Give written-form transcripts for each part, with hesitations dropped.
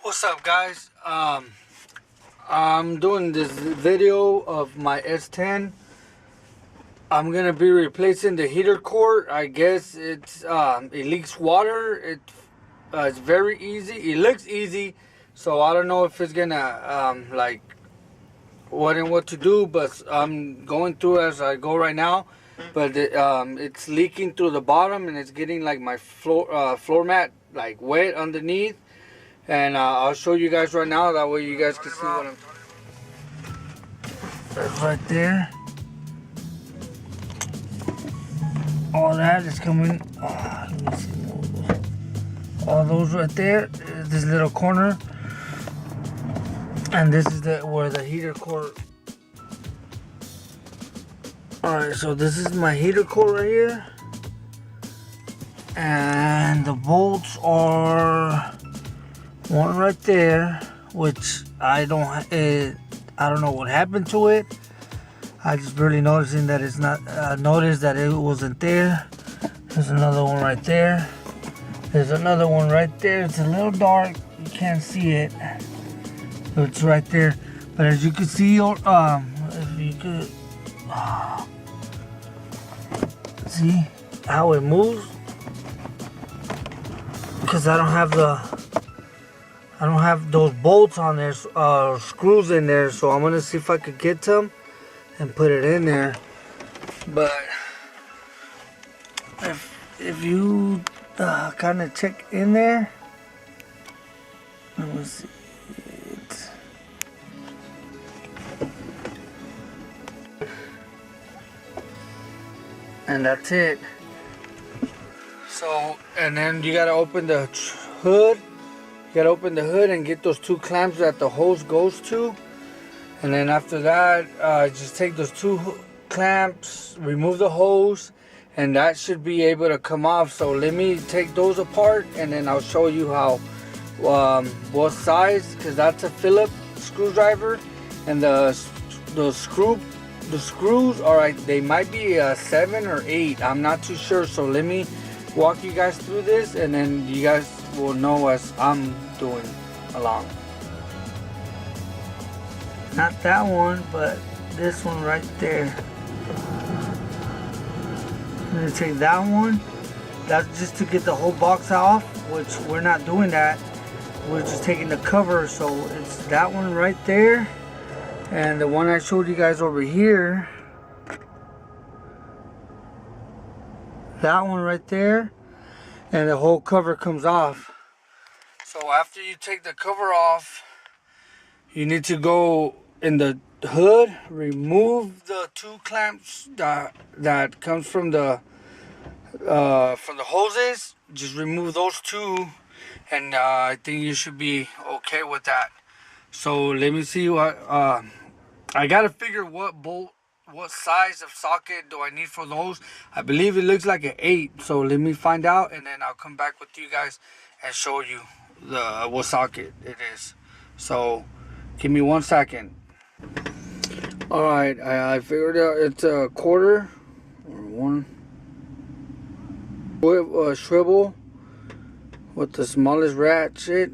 What's up, guys? I'm doing this video of my S10. I'm gonna be replacing the heater core. I guess it leaks water. It's very easy. It looks easy, so I don't know if it's gonna like what to do. But I'm going through as I go right now. But it's leaking through the bottom, and it's getting like my floor mat like wet underneath. And I'll show you guys right now. That way you guys can see what I'm. That's right there. All that is coming. Let me see. All those right there. This little corner. And this is where the heater core. Alright, so this is my heater core right here. And the bolts are one right there, which I don't know what happened to it. I just barely noticing that it's not. Noticed that it wasn't there. There's another one right there. There's another one right there. It's a little dark. You can't see it. But it's right there. But as you can see, if you could see how it moves, because I don't have those bolts on there, screws in there, so I'm gonna see if I could get some and put it in there. But if you kind of check in there, let me see it. And that's it. So, and then you gotta open the hood. You gotta open the hood and get those two clamps that the hose goes to. And then after that, just take those two clamps, remove the hose, and that should be able to come off. So let me take those apart, and then I'll show you how, what size, because that's a Phillips screwdriver, and the screws are like, they might be 7 or 8. I'm not too sure. So let me walk you guys through this, and then you guys will know as I'm doing along. Not that one, but this one right there. I'm gonna take that one. That's just to get the whole box off, which we're not doing that. We're just taking the cover, so it's that one right there. And the one I showed you guys over here, that one right there, and the whole cover comes off. So after you take the cover off, you need to go in the hood, remove the two clamps that comes from the hoses. Just remove those two, and I think you should be okay with that. So let me see what I gotta figure what size of socket do I need for those. I believe it looks like an 8, so let me find out, and then I'll come back with you guys and show you what socket it is. So give me 1 second. Alright, I figured out it's a quarter or one with a swivel with the smallest ratchet,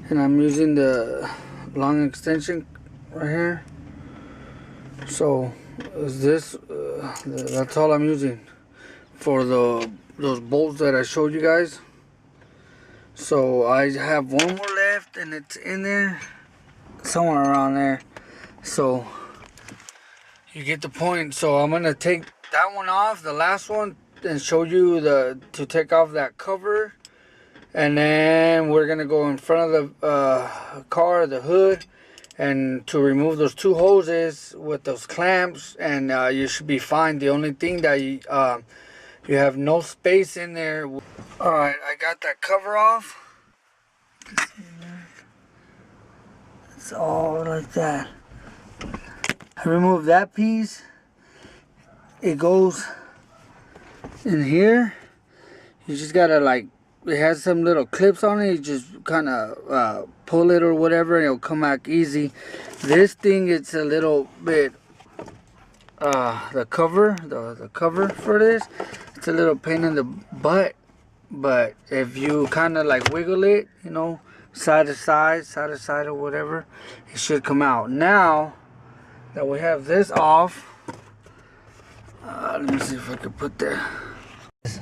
and I'm using the long extension right here. So is this that's all I'm using for those bolts that I showed you guys. So I have one more left, and it's in there somewhere around there. So you get the point. So I'm gonna take that one off, the last one, and show you to take off that cover. And then we're gonna go in front of the car, the hood, and to remove those two hoses with those clamps, and you should be fine. The only thing that you have no space in there. Alright, I got that cover off. It's all like that. I remove that piece. It goes in here. You just gotta, like, it has some little clips on it. You just kind of pull it or whatever, and it'll come back easy. This thing, it's a little bit the cover for this, it's a little pain in the butt but if you kind of like wiggle it, you know, side to side or whatever, it should come out. Now that we have this off, let me see if I can put that.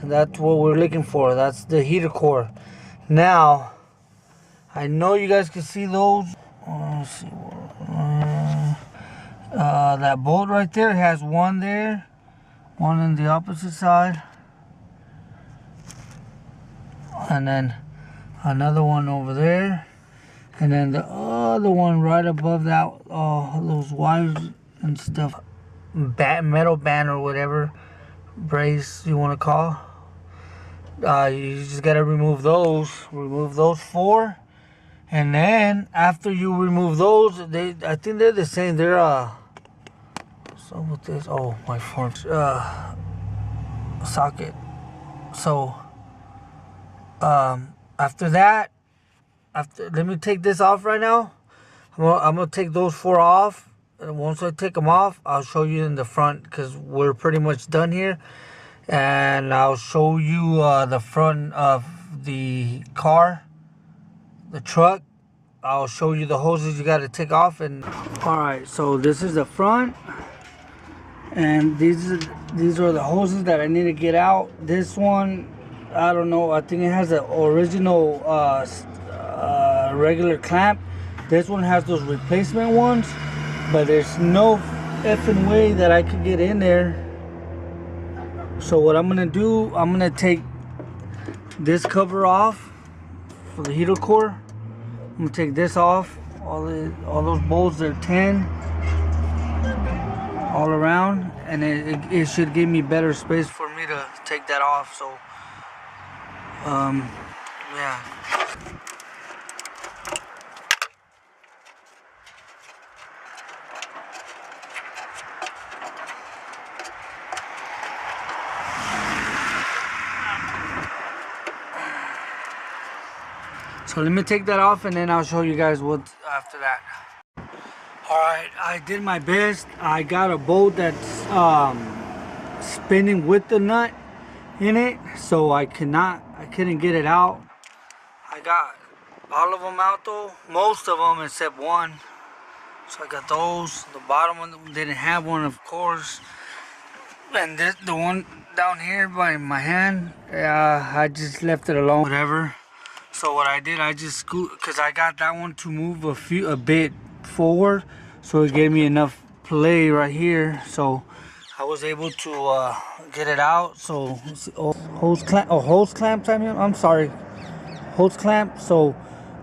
That's what we're looking for. That's the heater core. Now I know you guys can see those. Let's see. That bolt right there has one there, one on the opposite side, and then another one over there, and then the other one right above that. Those wires and stuff, metal band or whatever brace you want to call. You just gotta remove those. Remove those four, and then after you remove those, I think they're the same. They're so with this, oh my phone, socket. So after that, let me take this off right now. I'm gonna take those four off, and once I take them off, I'll show you in the front, because we're pretty much done here. And I'll show you the front of the car, the truck. I'll show you the hoses you got to take off. And all right, so this is the front, and these are the hoses that I need to get out. This one, I don't know, I think it has the original regular clamp. This one has those replacement ones, but there's no effing way that I could get in there. So what I'm gonna do, I'm gonna take this cover off for the heater core. I'm gonna take this off. All those bolts, they're 10 all around, and it should give me better space for me to take that off. So yeah. So let me take that off, and then I'll show you guys what after that. Alright, I did my best. I got a bolt that's spinning with the nut in it, so I couldn't get it out. I got all of them out though, most of them except one. So I got those. The bottom one didn't have one, of course. And the one down here by my hand, I just left it alone. Whatever. So what I did, I just scoot, because I got that one to move a bit forward, so it gave me enough play right here. So I was able to get it out. So hose clamp. I'm sorry, hose clamp. So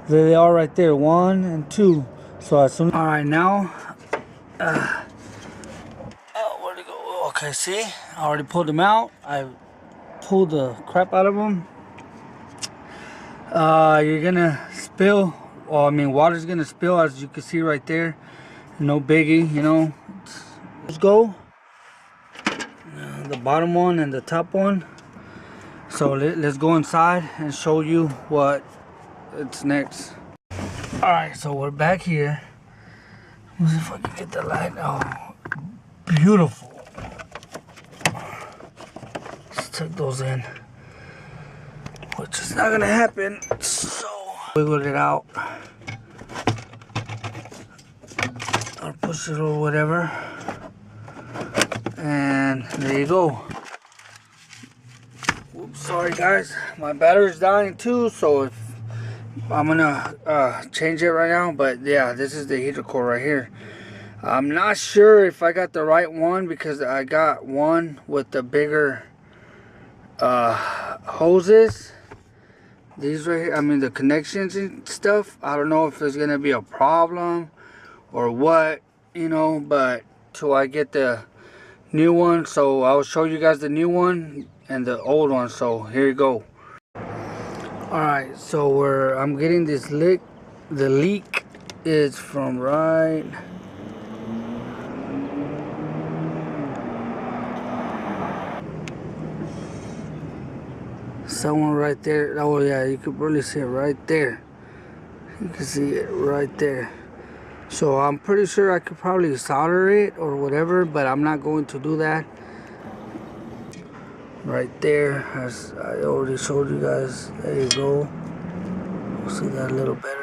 there they are right there, 1 and 2. So as soon. All right, now. Oh, where'd it go? Okay, see, I already pulled them out. I pulled the crap out of them. You're gonna spill, well, I mean, water's gonna spill, as you can see right there. No biggie, you know. Let's go. The bottom one and the top one. So let's go inside and show you what it's next. All right, so we're back here. Let's see if I can get the light. Oh, beautiful. Let's take those in, which is not gonna happen. So wiggle it out or push it or whatever, and there you go. Oops, sorry guys, my battery's dying too, so if I'm gonna change it right now. But yeah, this is the heater core right here. I'm not sure if I got the right one, because I got one with the bigger hoses. These right here, I mean the connections and stuff, I don't know if there's gonna be a problem or what, you know, but till I get the new one. So I'll show you guys the new one and the old one. So here you go. Alright, so I'm getting this leak. The leak is from right someone right there. Oh yeah, you could really see it right there. You can see it right there. So I'm pretty sure I could probably solder it or whatever, but I'm not going to do that. right there, as I already showed you guys. There you go. We'll see that a little better.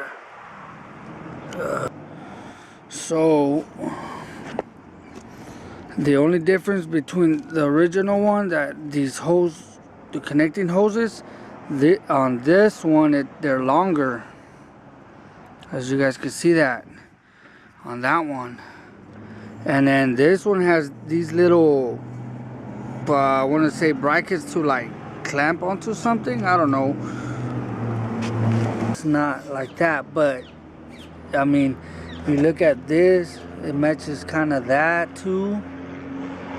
So the only difference between the original one, that these hose, the connecting hoses, on this one they're longer, as you guys can see that on that one. And then this one has these little I want to say brackets to like clamp onto something. I don't know, it's not like that, but I mean, if you look at this, it matches kind of that too,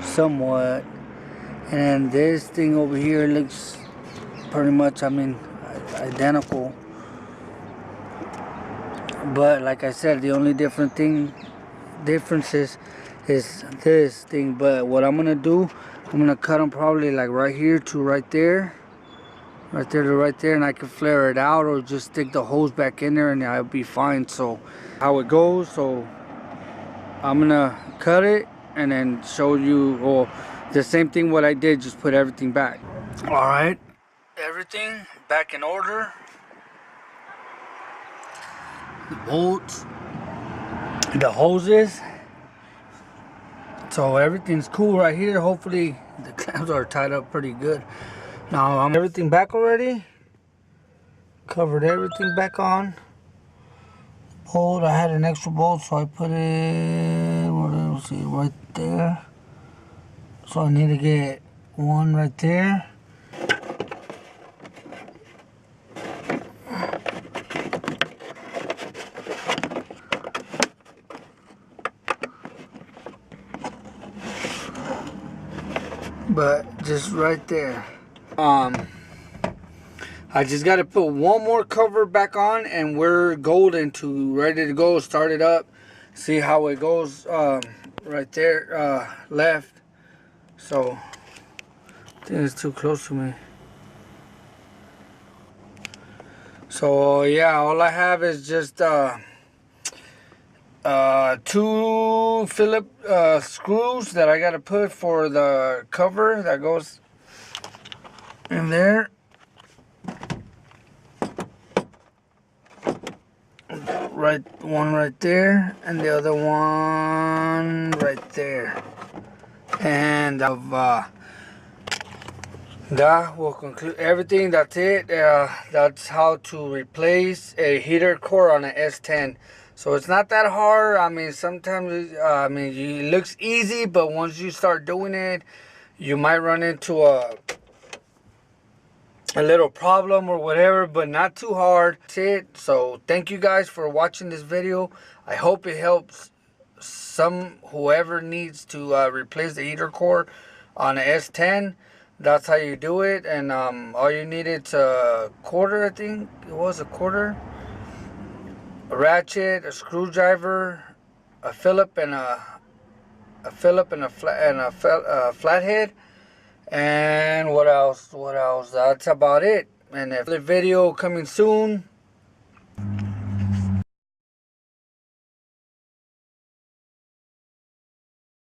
somewhat. And then this thing over here looks pretty much, I mean, identical. But like I said, the only differences is this thing. But what I'm gonna do, I'm gonna cut them probably like right here to right there, right there to right there, and I can flare it out or just stick the hose back in there and I'll be fine. So how it goes, so I'm gonna cut it and then show you, or the same thing what I did, just put everything back. All right, everything back in order. The bolts, the hoses, so everything's cool right here. Hopefully the clamps are tied up pretty good. Now I'm everything back already, covered everything back on. Bolt, I had an extra bolt, so I put it, let's see, right there. So I need to get one right there. But just right there. I just got to put one more cover back on and we're golden to ready to go. Start it up, see how it goes. Right there, left. So I think it's too close to me. So yeah, all I have is just 2 Phillips screws that I gotta put for the cover that goes in there. Right, one right there, and the other one right there. And that will conclude everything. That's it. That's how to replace a heater core on an S10. So it's not that hard. I mean, sometimes it looks easy, but once you start doing it, you might run into a little problem or whatever, but not too hard. That's it. So thank you guys for watching this video. I hope it helps whoever needs to replace the heater core on an S10. That's how you do it. And all you need is a quarter, I think it was a quarter, a ratchet, a screwdriver, a Phillips, and a flathead. And what else? That's about it. And if the video coming soon,